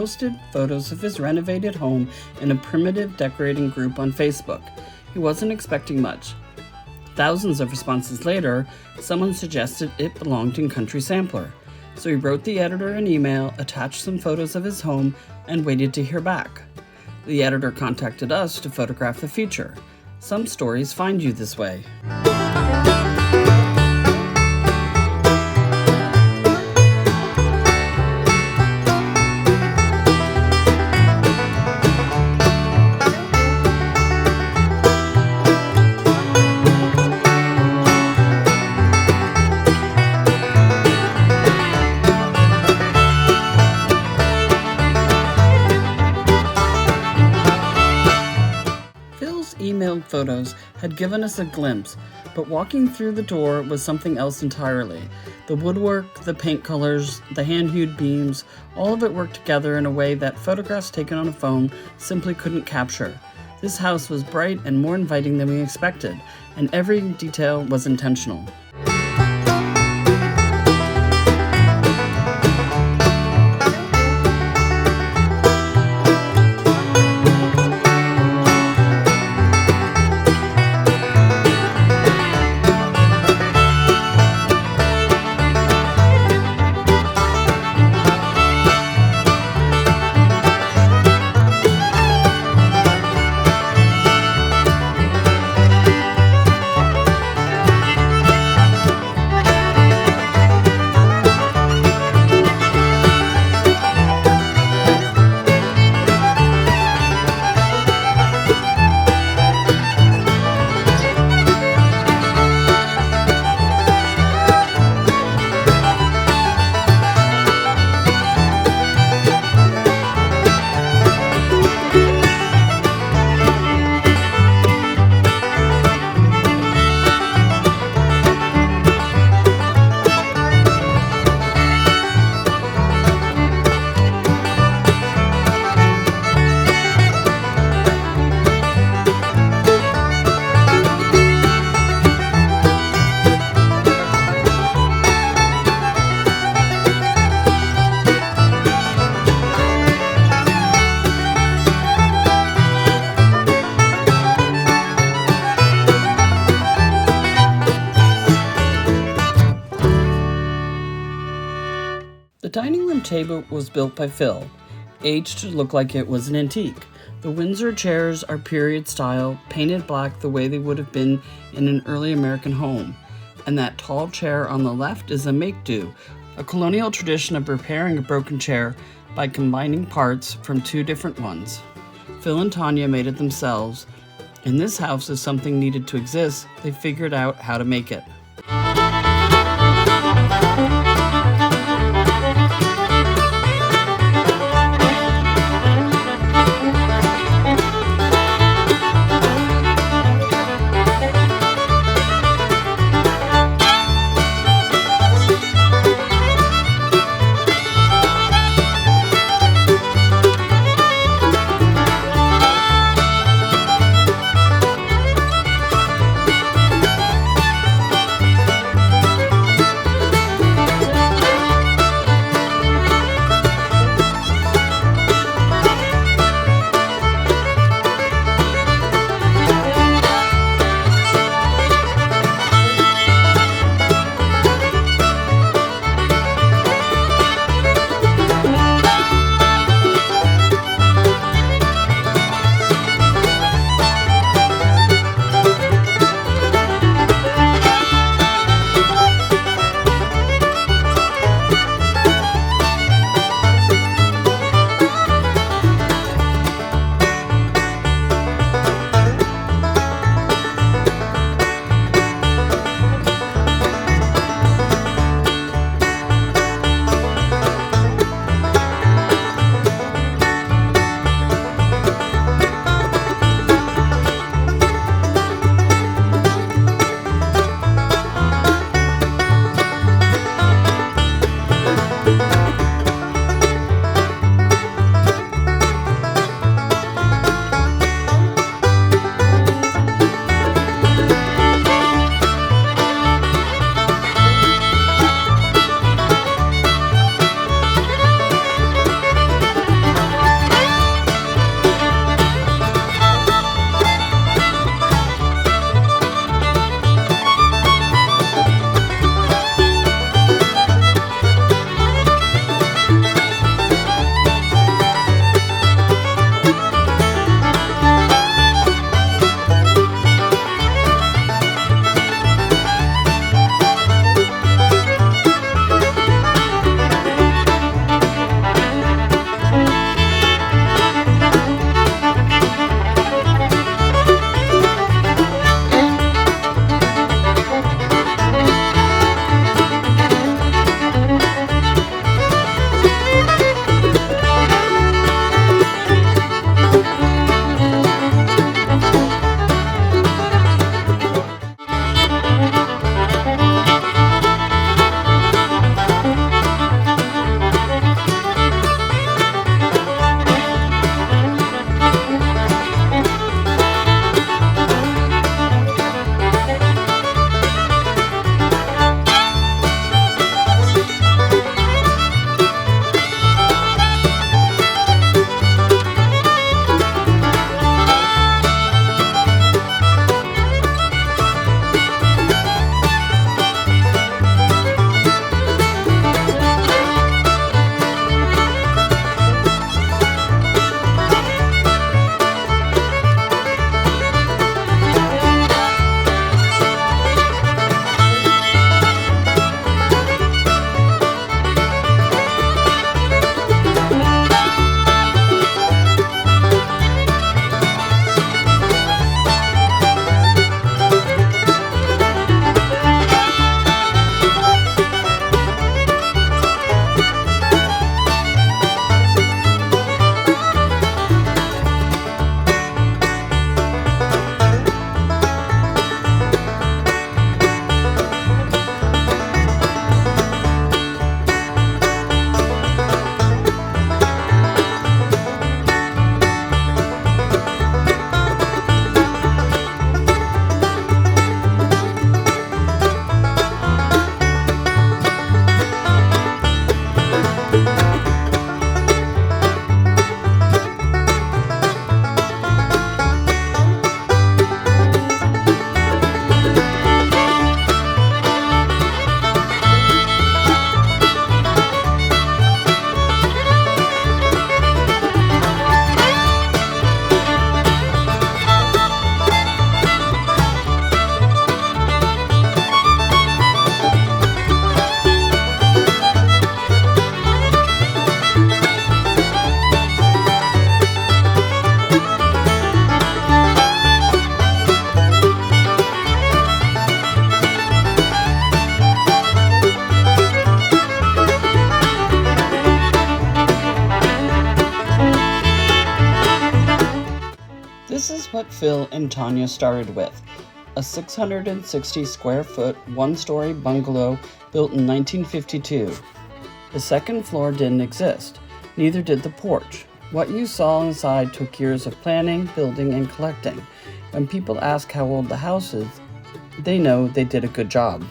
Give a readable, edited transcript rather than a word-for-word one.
posted photos of his renovated home in a primitive decorating group on Facebook. He wasn't expecting much. Thousands of responses later, someone suggested it belonged in Country Sampler. So he wrote the editor an email, attached some photos of his home, and waited to hear back. The editor contacted us to photograph the feature. Some stories find you this way. Emailed photos had given us a glimpse, but walking through the door was something else entirely. The woodwork, the paint colors, the hand-hewn beams, all of it worked together in a way that photographs taken on a phone simply couldn't capture. This house was bright and more inviting than we expected, and every detail was intentional. The dining room table was built by Phil, aged to look like it was an antique. The Windsor chairs are period style, painted black the way they would have been in an early American home. And that tall chair on the left is a make-do, a colonial tradition of repairing a broken chair by combining parts from two different ones. Phil and Tanya made it themselves. In this house, if something needed to exist, they figured out how to make it. what Phil and Tanya started with, a 660 square foot, one-story bungalow built in 1952. The second floor didn't exist, neither did the porch. What you saw inside took years of planning, building, and collecting. When people ask how old the house is, they know they did a good job.